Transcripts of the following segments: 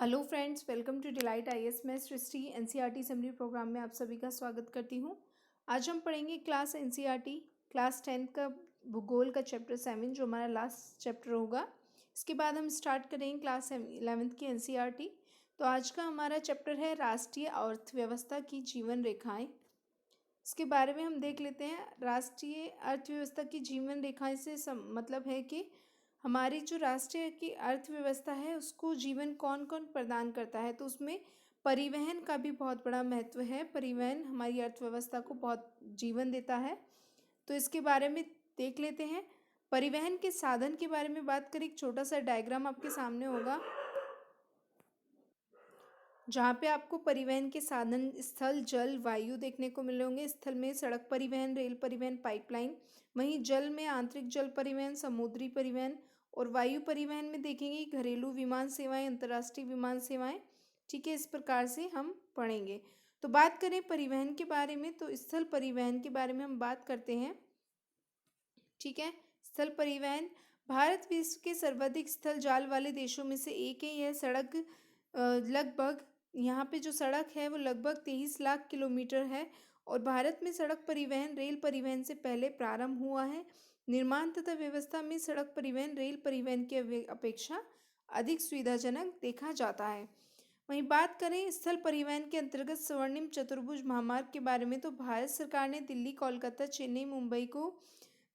Hello friends, welcome to delight IAS. मैं Srishti NCERT summary programme में आप सभी का स्वागत करती हूँ। आज हम पढ़ेंगे क्लास एनसीईआरटी क्लास 10 का भूगोल का चैप्टर 7 जो हमारा लास्ट चैप्टर होगा। इसके बाद हम स्टार्ट करेंगे क्लास 11th की एनसीईआरटी। तो आज का हमारा चैप्टर है राष्ट्रीय अर्थव्यवस्था की जीवन रेखाएं। इसके बारे में हम देख लेते हैं। राष्ट्रीय अर्थव्यवस्था की जीवन रेखाएं से मतलब है कि हमारी जो राष्ट्रीय की अर्थव्यवस्था है उसको जीवन कौन कौन प्रदान करता है। तो उसमें परिवहन का भी बहुत बड़ा महत्व है। परिवहन हमारी अर्थव्यवस्था को बहुत जीवन देता है। तो इसके बारे में देख लेते हैं। परिवहन के साधन के बारे में बात करें, एक छोटा सा डायग्राम आपके सामने होगा जहाँ पे आपको परिवहन के साधन स्थल, जल, वायु देखने को मिले होंगे। स्थल में सड़क परिवहन, रेल परिवहन, पाइपलाइन। वहीं जल में आंतरिक जल परिवहन, समुद्री परिवहन। और वायु परिवहन में देखेंगे घरेलू विमान सेवाएं, अंतर्राष्ट्रीय विमान सेवाएं। ठीक है, इस प्रकार से हम पढ़ेंगे। तो बात करें परिवहन के बारे में, तो स्थल परिवहन के बारे में हम बात करते हैं। ठीक है, स्थल परिवहन भारत विश्व के सर्वाधिक स्थल जाल वाले देशों में से एक है। यह सड़क लगभग यहाँ पे जो सड़क है वो लगभग 23 लाख किलोमीटर है। और भारत में सड़क परिवहन रेल परिवहन से पहले प्रारंभ हुआ है। निर्माण तथा व्यवस्था में सड़क परिवहन रेल परिवहन की अपेक्षा अधिक सुविधाजनक देखा जाता है। वहीं बात करें स्थल परिवहन के अंतर्गत स्वर्णिम चतुर्भुज महामार्ग के बारे में, तो भारत सरकार ने दिल्ली, कोलकाता, चेन्नई, मुंबई को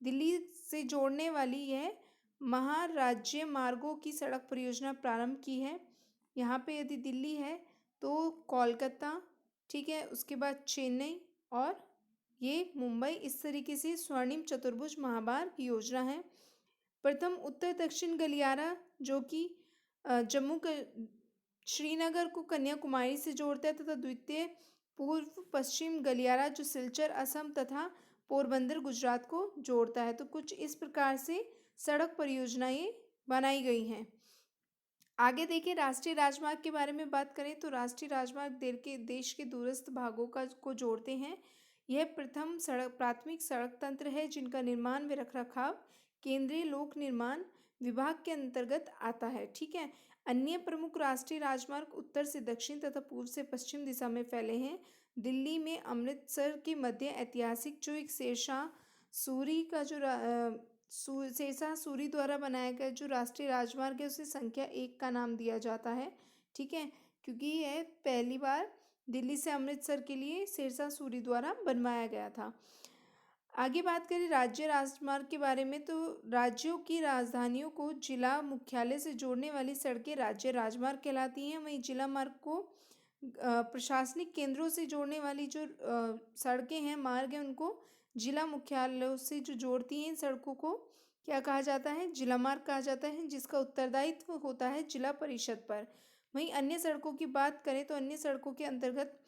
दिल्ली से जोड़ने वाली यह महाराज्य मार्गों की सड़क परियोजना प्रारंभ की है। यहाँ पे यदि दिल्ली है तो कोलकाता, ठीक है, उसके बाद चेन्नई और ये मुंबई, इस तरीके से स्वर्णिम चतुर्भुज महामार्ग योजना है। प्रथम उत्तर दक्षिण गलियारा जो कि जम्मू श्रीनगर को कन्याकुमारी से जोड़ता है, तथा द्वितीय पूर्व पश्चिम गलियारा जो सिलचर असम तथा पोरबंदर गुजरात को जोड़ता है। तो कुछ इस प्रकार से सड़क परियोजनाएं बनाई गई हैं। आगे देखिए, राष्ट्रीय राजमार्ग के बारे में बात करें तो राष्ट्रीय राजमार्ग देश के दूरस्थ भागों को जोड़ते हैं। यह प्रथम प्राथमिक सड़क तंत्र है जिनका निर्माण व रखरखाव केंद्रीय लोक निर्माण विभाग के अंतर्गत आता है। ठीक है, अन्य प्रमुख राष्ट्रीय राजमार्ग उत्तर से दक्षिण तथा पूर्व से पश्चिम दिशा में फैले हैं। दिल्ली में अमृतसर के मध्य ऐतिहासिक जो एक शेरशाह सूरी का जो शेरशाह सूरी द्वारा बनाया गया जो राष्ट्रीय राजमार्ग है उसे संख्या 1 का नाम दिया जाता है। ठीक है, क्योंकि यह पहली बार दिल्ली से अमृतसर के लिए शेरशाह सूरी द्वारा बनवाया गया था। आगे बात करें राज्य राजमार्ग के बारे में, तो राज्यों की राजधानियों को जिला मुख्यालय से जोड़ने वाली सड़कें राज्य राजमार्ग कहलाती हैं। वहीं जिला मार्ग को प्रशासनिक केंद्रों से जोड़ने वाली जो सड़कें हैं, मार्ग हैं, उनको जिला मुख्यालयों से जो जोड़ती हैं सड़कों को क्या कहा जाता है? जिला मार्ग कहा जाता है, जिसका उत्तरदायित्व होता है जिला परिषद पर। वहीं अन्य सड़कों की बात करें तो अन्य सड़कों के अंतर्गत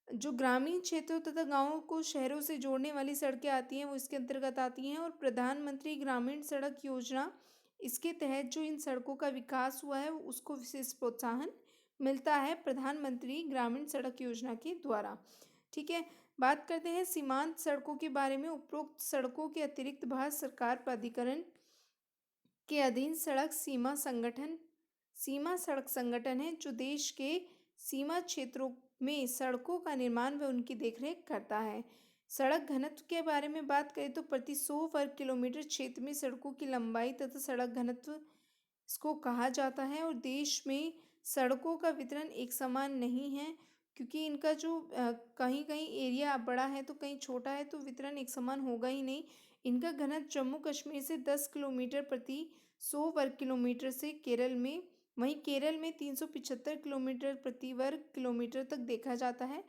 जो ग्रामीण क्षेत्रों तथा गांवों को शहरों से जोड़ने वाली सड़कें आती हैं वो इसके अंतर्गत आती हैं। और प्रधानमंत्री ग्रामीण सड़क योजना, इसके तहत जो इन सड़कों का विकास हुआ है उसको विशेष प्रोत्साहन मिलता है प्रधानमंत्री ग्रामीण सड़क योजना के द्वारा। ठीक है, बात करते हैं सीमांत सड़कों के बारे में। उपरोक्त सड़कों के अतिरिक्त भारत सरकार प्राधिकरण के अधीन सीमा सड़क संगठन है जो देश के सीमा क्षेत्रों में सड़कों का निर्माण व उनकी देखरेख करता है। सड़क घनत्व के बारे में बात करें तो प्रति 100 वर्ग किलोमीटर क्षेत्र में सड़कों की लंबाई तथा सड़क घनत्व इसको कहा जाता है। और देश में सड़कों का वितरण एक समान नहीं है, क्योंकि इनका जो कहीं कहीं एरिया बड़ा है तो कहीं छोटा है, तो वितरण एक समान होगा ही नहीं। इनका घनत्व जम्मू कश्मीर से 10 किलोमीटर प्रति 100 वर्ग किलोमीटर से केरल में, वहीं केरल में 375 किलोमीटर प्रति वर्ग किलोमीटर तक देखा जाता है।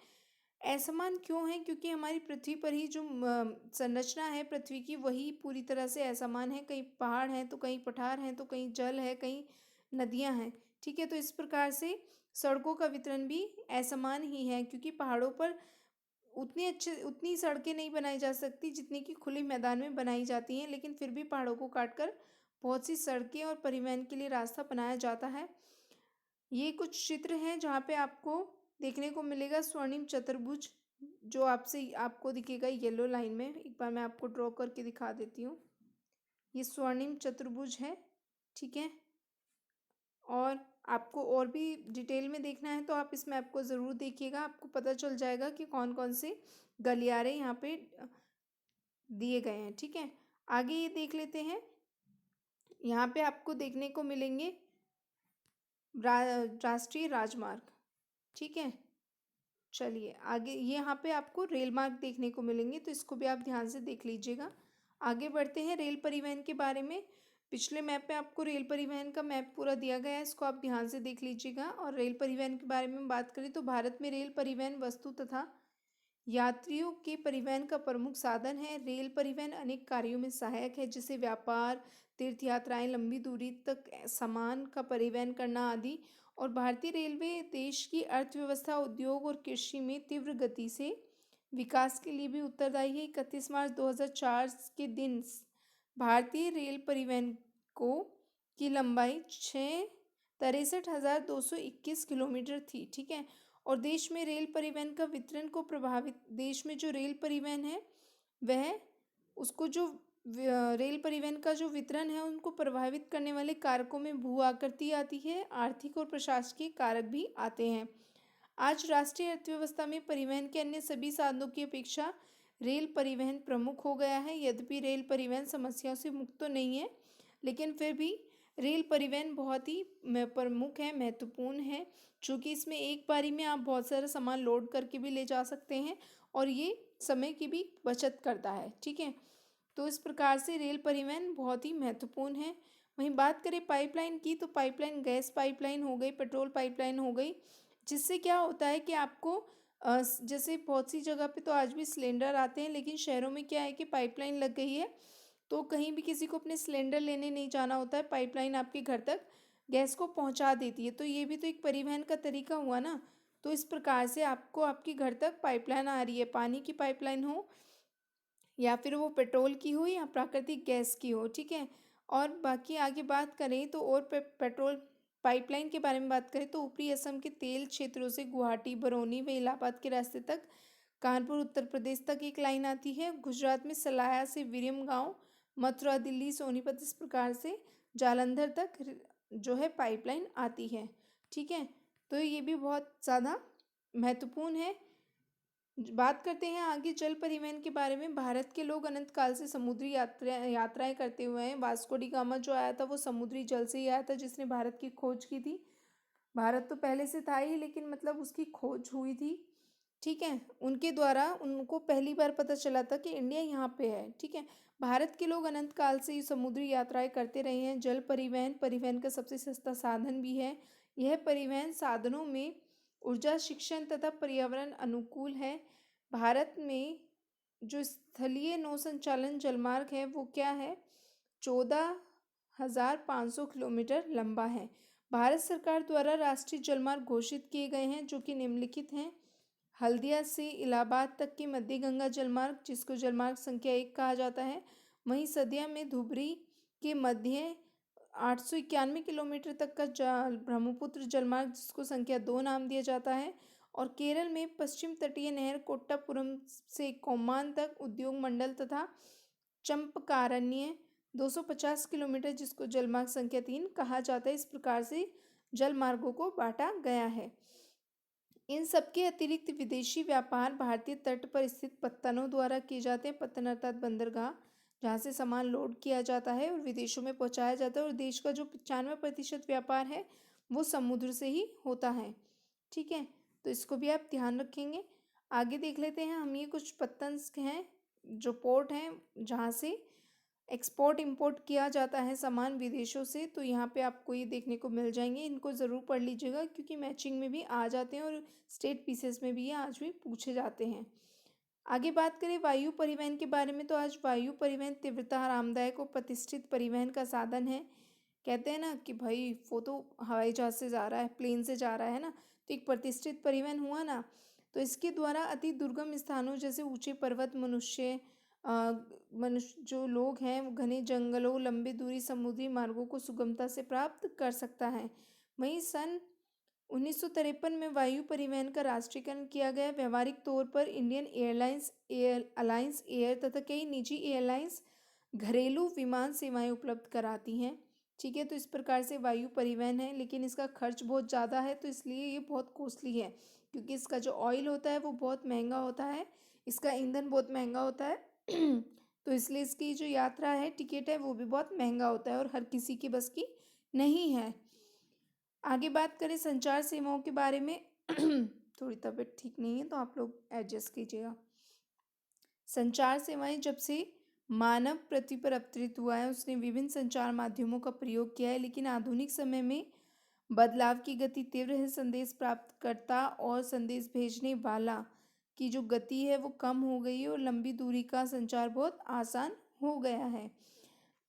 असमान क्यों है? क्योंकि हमारी पृथ्वी पर ही जो संरचना है पृथ्वी की वही पूरी तरह से असमान है। कहीं पहाड़ हैं तो कहीं पठार हैं, तो कहीं जल है, कहीं नदियां हैं। ठीक है, तो इस प्रकार से सड़कों का वितरण भी असमान ही है, क्योंकि पहाड़ों पर उतनी सड़कें नहीं बनाई जा सकती जितनी कि खुले मैदान में बनाई जाती हैं। लेकिन फिर भी पहाड़ों को काटकर बहुत सी सड़कें और परिवहन के लिए रास्ता बनाया जाता है। ये कुछ चित्र हैं जहाँ पे आपको देखने को मिलेगा स्वर्णिम चतुर्भुज, जो आपको दिखेगा येलो लाइन में। एक बार मैं आपको ड्रॉ करके दिखा देती हूँ। ये स्वर्णिम चतुर्भुज है। ठीक है, और आपको और भी डिटेल में देखना है तो आप इस मैप को ज़रूर देखिएगा, आपको पता चल जाएगा कि कौन कौन से गलियारे यहाँ पे दिए गए हैं। ठीक है, आगे ये देख लेते हैं। यहाँ पे आपको देखने को मिलेंगे राष्ट्रीय राजमार्ग। ठीक है, चलिए आगे ये यहाँ पे आपको रेल मार्ग देखने को मिलेंगे, तो इसको भी आप ध्यान से देख लीजिएगा। आगे बढ़ते हैं रेल परिवहन के बारे में। पिछले मैप पे आपको रेल परिवहन का मैप पूरा दिया गया है, इसको आप ध्यान से देख लीजिएगा। और रेल परिवहन के बारे में बात करें तो भारत में रेल परिवहन वस्तु तथा यात्रियों के परिवहन का प्रमुख साधन है। रेल परिवहन अनेक कार्यों में सहायक है, जैसे व्यापार, तीर्थ यात्राएं, लंबी दूरी तक सामान का परिवहन करना आदि। और भारतीय रेलवे देश की अर्थव्यवस्था, उद्योग और कृषि में तीव्र गति से विकास के लिए भी उत्तरदायी है। 31 मार्च 2004 के दिन भारतीय रेल परिवहन को की लंबाई 63,221 किलोमीटर थी। ठीक है, और देश में रेल परिवहन का वितरण को प्रभावित, देश में जो रेल परिवहन है वह उसको जो रेल परिवहन का जो वितरण है उनको प्रभावित करने वाले कारकों में भू आकृति आती है, आर्थिक और प्रशासकीय कारक भी आते हैं। आज राष्ट्रीय अर्थव्यवस्था में परिवहन के अन्य सभी साधनों की अपेक्षा रेल परिवहन प्रमुख हो गया है। यद्यपि रेल परिवहन समस्याओं से मुक्त तो नहीं है, लेकिन फिर भी रेल परिवहन बहुत ही प्रमुख है, महत्वपूर्ण है, चूँकि इसमें एक बारी में आप बहुत सारा सामान लोड करके भी ले जा सकते हैं और ये समय की भी बचत करता है। ठीक है, तो इस प्रकार से रेल परिवहन बहुत ही महत्वपूर्ण है। वहीं बात करें पाइपलाइन की, तो पाइपलाइन गैस पाइपलाइन हो गई, पेट्रोल पाइपलाइन हो गई, जिससे क्या होता है कि आपको जैसे बहुत सी जगह पे तो आज भी सिलेंडर आते हैं, लेकिन शहरों में क्या है कि पाइपलाइन लग गई है, तो कहीं भी किसी को अपने सिलेंडर लेने नहीं जाना होता है, पाइपलाइन आपके घर तक गैस को पहुंचा देती है। तो ये भी तो एक परिवहन का तरीका हुआ ना। तो इस प्रकार से आपको आपके घर तक पाइपलाइन आ रही है, पानी की पाइपलाइन हो या फिर वो पेट्रोल की हो या प्राकृतिक गैस की हो। ठीक है, और बाकी आगे बात करें तो और पेट्रोल पाइपलाइन के बारे में बात करें तो ऊपरी असम के तेल क्षेत्रों से गुवाहाटी, बरौनी व इलाहाबाद के रास्ते तक, कानपुर उत्तर प्रदेश तक एक लाइन आती है। गुजरात में सलाया से विरम गाँव, मथुरा, दिल्ली, सोनीपत, इस प्रकार से जालंधर तक जो है पाइपलाइन आती है। ठीक है, तो ये भी बहुत ज़्यादा महत्वपूर्ण है। बात करते हैं आगे जल परिवहन के बारे में। भारत के लोग अनंत काल से समुद्री यात्राएं करते हुए हैं। वास्को डी गामा जो आया था वो समुद्री जल से ही आया था, जिसने भारत की खोज की थी। भारत तो पहले से था ही, लेकिन मतलब उसकी खोज हुई थी। ठीक है, उनके द्वारा उनको पहली बार पता चला था कि इंडिया यहाँ पे है। ठीक है, भारत के लोग अनंत काल से समुद्री यात्राएं करते रहे हैं। जल परिवहन परिवहन का सबसे सस्ता साधन भी है। यह परिवहन साधनों में ऊर्जा, शिक्षण तथा पर्यावरण अनुकूल है। भारत में जो स्थलीय नौ संचालन जलमार्ग है वो क्या है, 14,500 किलोमीटर लंबा है। भारत सरकार द्वारा राष्ट्रीय जलमार्ग घोषित किए गए हैं, जो कि निम्नलिखित हैं। हल्दिया से इलाहाबाद तक के मध्य गंगा जलमार्ग, जिसको जलमार्ग संख्या 1 कहा जाता है। वहीं सदिया में धुबरी के मध्य 891 किलोमीटर तक का ब्रह्मपुत्र जलमार्ग, जिसको संख्या 2 नाम दिया जाता है। और केरल में पश्चिम तटीय नहर कोट्टापुरम से कोम्मान तक उद्योग मंडल तथा चंपकारण्य 250 किलोमीटर, जिसको जलमार्ग संख्या 3 कहा जाता है। इस प्रकार से जलमार्गों को बांटा गया है। इन सबके अतिरिक्त विदेशी व्यापार भारतीय तट पर स्थित पत्तनों द्वारा किए जाते हैं। पत्तन अर्थात बंदरगाह, जहाँ से सामान लोड किया जाता है और विदेशों में पहुँचाया जाता है। और देश का जो 95% व्यापार है वो समुद्र से ही होता है। ठीक है, तो इसको भी आप ध्यान रखेंगे। आगे देख लेते हैं हम, ये कुछ पत्तन हैं जो पोर्ट हैं जहाँ से एक्सपोर्ट इंपोर्ट किया जाता है सामान विदेशों से। तो यहाँ पे आपको ये देखने को मिल जाएंगे, इनको ज़रूर पढ़ लीजिएगा क्योंकि मैचिंग में भी आ जाते हैं और स्टेट पीसेस में भी ये आज भी पूछे जाते हैं। आगे बात करें वायु परिवहन के बारे में, तो आज वायु परिवहन तीव्रता, आरामदायक और प्रतिष्ठित परिवहन का साधन है। कहते हैं ना कि भाई वो तो हवाई जहाज से जा रहा है, प्लेन से जा रहा है ना, तो एक प्रतिष्ठित परिवहन हुआ ना। तो इसके द्वारा अति दुर्गम स्थानों जैसे ऊंचे पर्वत, मनुष्य जो लोग हैं वो घने जंगलों, लंबी दूरी समुद्री मार्गों को सुगमता से प्राप्त कर सकता है। वहीं सन 1953 में वायु परिवहन का राष्ट्रीयकरण किया गया। व्यवहारिक तौर पर इंडियन एयरलाइंस, अलायंस एयर तथा कई निजी एयरलाइंस घरेलू विमान सेवाएं उपलब्ध कराती हैं। ठीक है। तो इस प्रकार से वायु परिवहन है, लेकिन इसका खर्च बहुत ज़्यादा है, तो इसलिए ये बहुत कॉस्टली है, क्योंकि इसका जो ऑयल होता है वो बहुत महंगा होता है, इसका ईंधन बहुत महंगा होता है। तो इसलिए इसकी जो यात्रा है, टिकट है, वो भी बहुत महंगा होता है और हर किसी की बस की नहीं है। आगे बात करें संचार सेवाओं के बारे में। थोड़ी तबीयत ठीक नहीं है, तो आप लोग एडजस्ट कीजिएगा। संचार सेवाएं जब से मानव पृथ्वी पर अवतरित हुआ है, उसने विभिन्न संचार माध्यमों का प्रयोग किया है, लेकिन आधुनिक समय में बदलाव की गति तीव्र है। संदेश प्राप्तकर्ता और संदेश भेजने वाला की जो गति है वो कम हो गई है और लंबी दूरी का संचार बहुत आसान हो गया है।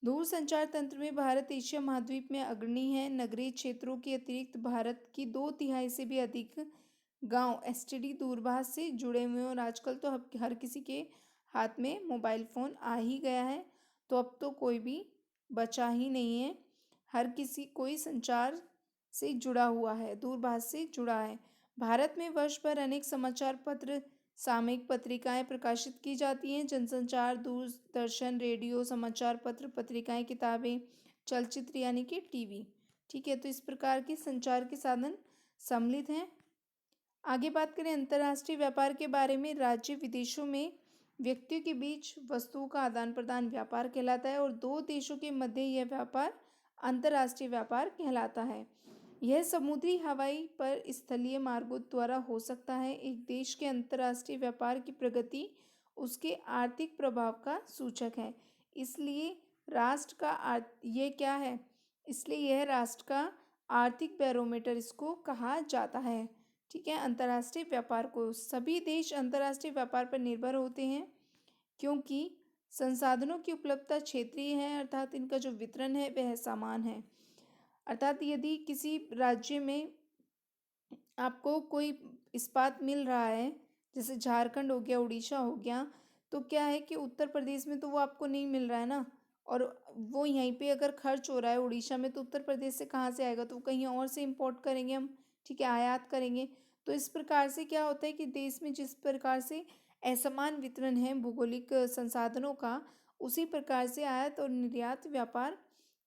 दूरसंचार तंत्र में भारत एशिया महाद्वीप में अग्रणी है। नगरीय क्षेत्रों के अतिरिक्त भारत की 2/3 से भी अधिक गांव एसटीडी दूरभाष से जुड़े हुए हैं और आजकल तो हर किसी के हाथ में मोबाइल फ़ोन आ ही गया है, तो अब तो कोई भी बचा ही नहीं है। हर किसी कोई संचार से जुड़ा हुआ है, दूरभाष से जुड़ा है। भारत में वर्ष भर अनेक समाचार पत्र, सामयिक पत्रिकाएं प्रकाशित की जाती हैं। जनसंचार, दूरदर्शन, रेडियो, समाचार पत्र, पत्रिकाएं, किताबें, चलचित्र यानी कि टीवी। ठीक है, तो इस प्रकार के संचार के साधन सम्मिलित हैं। आगे बात करें अंतर्राष्ट्रीय व्यापार के बारे में। राज्य विदेशों में व्यक्तियों के बीच वस्तुओं का आदान प्रदान व्यापार कहलाता है और दो देशों के मध्य यह व्यापार अंतर्राष्ट्रीय व्यापार कहलाता है। यह समुद्री, हवाई पर स्थलीय मार्गों द्वारा हो सकता है। एक देश के अंतर्राष्ट्रीय व्यापार की प्रगति उसके आर्थिक प्रभाव का सूचक है। इसलिए राष्ट्र का ये क्या है, इसलिए यह राष्ट्र का आर्थिक बैरोमीटर इसको कहा जाता है। ठीक है, अंतर्राष्ट्रीय व्यापार को सभी देश अंतर्राष्ट्रीय व्यापार पर निर्भर होते हैं, क्योंकि संसाधनों की उपलब्धता क्षेत्रीय है, अर्थात इनका जो वितरण है वह समान है। अर्थात यदि किसी राज्य में आपको कोई इस्पात मिल रहा है, जैसे झारखंड हो गया, उड़ीसा हो गया, तो क्या है कि उत्तर प्रदेश में तो वो आपको नहीं मिल रहा है ना, और वो यहीं पे अगर खर्च हो रहा है उड़ीसा में, तो उत्तर प्रदेश से कहाँ से आएगा, तो कहीं और से इम्पोर्ट करेंगे हम। ठीक है, आयात करेंगे। तो इस प्रकार से क्या होता है कि देश में जिस प्रकार से असमान वितरण है भौगोलिक संसाधनों का, उसी प्रकार से आयात और निर्यात व्यापार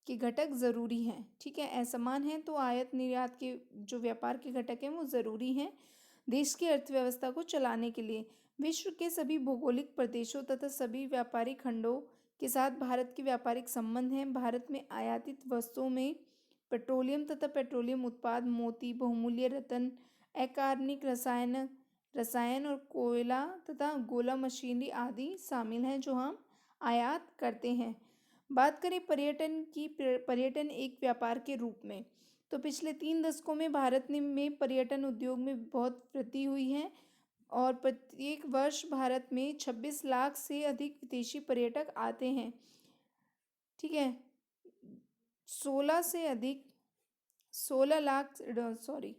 के घटक ज़रूरी हैं। ठीक है, असमान है तो आयात निर्यात के जो व्यापार के घटक हैं वो ज़रूरी हैं देश की अर्थव्यवस्था को चलाने के लिए। विश्व के सभी भौगोलिक प्रदेशों तथा सभी व्यापारी खंडों के साथ भारत के व्यापारिक संबंध हैं। भारत में आयातित वस्तुओं में पेट्रोलियम तथा पेट्रोलियम उत्पाद, मोती, बहुमूल्य रत्न, अकार्बनिक रसायन और कोयला तथा गोला मशीनरी आदि शामिल हैं जो हम आयात करते हैं। बात करें पर्यटन की, पर्यटन एक व्यापार के रूप में, तो पिछले 3 दशकों में भारत में पर्यटन उद्योग में बहुत वृद्धि हुई है और प्रत्येक वर्ष भारत में 26 लाख से अधिक विदेशी पर्यटक आते हैं। ठीक है, 16 से अधिक 16 लाख सॉरी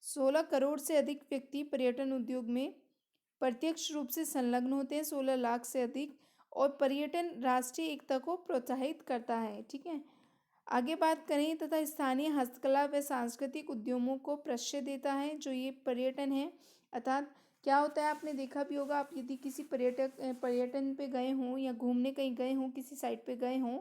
16 करोड़ से अधिक व्यक्ति पर्यटन उद्योग में प्रत्यक्ष रूप से संलग्न होते हैं। 16 लाख से अधिक, और पर्यटन राष्ट्रीय एकता को प्रोत्साहित करता है। ठीक है, आगे बात करें तथा स्थानीय हस्तकला व सांस्कृतिक उद्यमों को प्रश्रय देता है जो ये पर्यटन है। अर्थात क्या होता है, आपने देखा भी होगा, आप यदि किसी पर्यटन पे गए हों या घूमने कहीं गए हों, किसी साइट पे गए हों,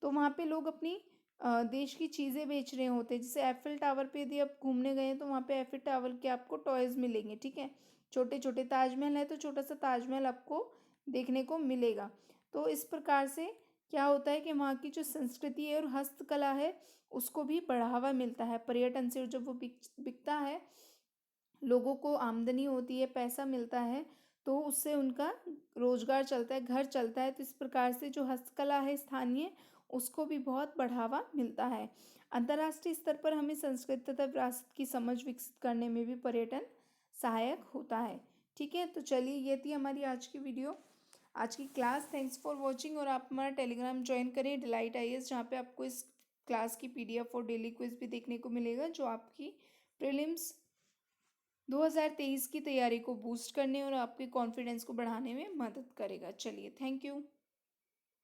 तो वहाँ पे लोग अपनी देश की चीज़ें बेच रहे होते हैं। जैसे एफिल टावर पे यदि आप घूमने गए हैं तो वहाँ पे एफिल टावर के आपको टॉयज़ मिलेंगे। ठीक है, छोटे छोटे, ताजमहल है तो छोटा सा ताजमहल आपको देखने को मिलेगा। तो इस प्रकार से क्या होता है कि वहाँ की जो संस्कृति है और हस्तकला है उसको भी बढ़ावा मिलता है पर्यटन से, और जब वो बिकता है, लोगों को आमदनी होती है, पैसा मिलता है, तो उससे उनका रोजगार चलता है, घर चलता है। तो इस प्रकार से जो हस्तकला है स्थानीय, उसको भी बहुत बढ़ावा मिलता है। अंतर्राष्ट्रीय स्तर पर हमें संस्कृति तथा विरासत की समझ विकसित करने में भी पर्यटन सहायक होता है। ठीक है, तो चलिए ये थी हमारी आज की वीडियो, आज की क्लास। थैंक्स फॉर वॉचिंग, और आप हमारा टेलीग्राम ज्वाइन करें डिलाइट IAS, जहाँ पे आपको इस क्लास की PDF और डेली क्विज भी देखने को मिलेगा, जो आपकी प्रीलिम्स 2023 की तैयारी को बूस्ट करने और आपके कॉन्फिडेंस को बढ़ाने में मदद करेगा। चलिए, थैंक यू।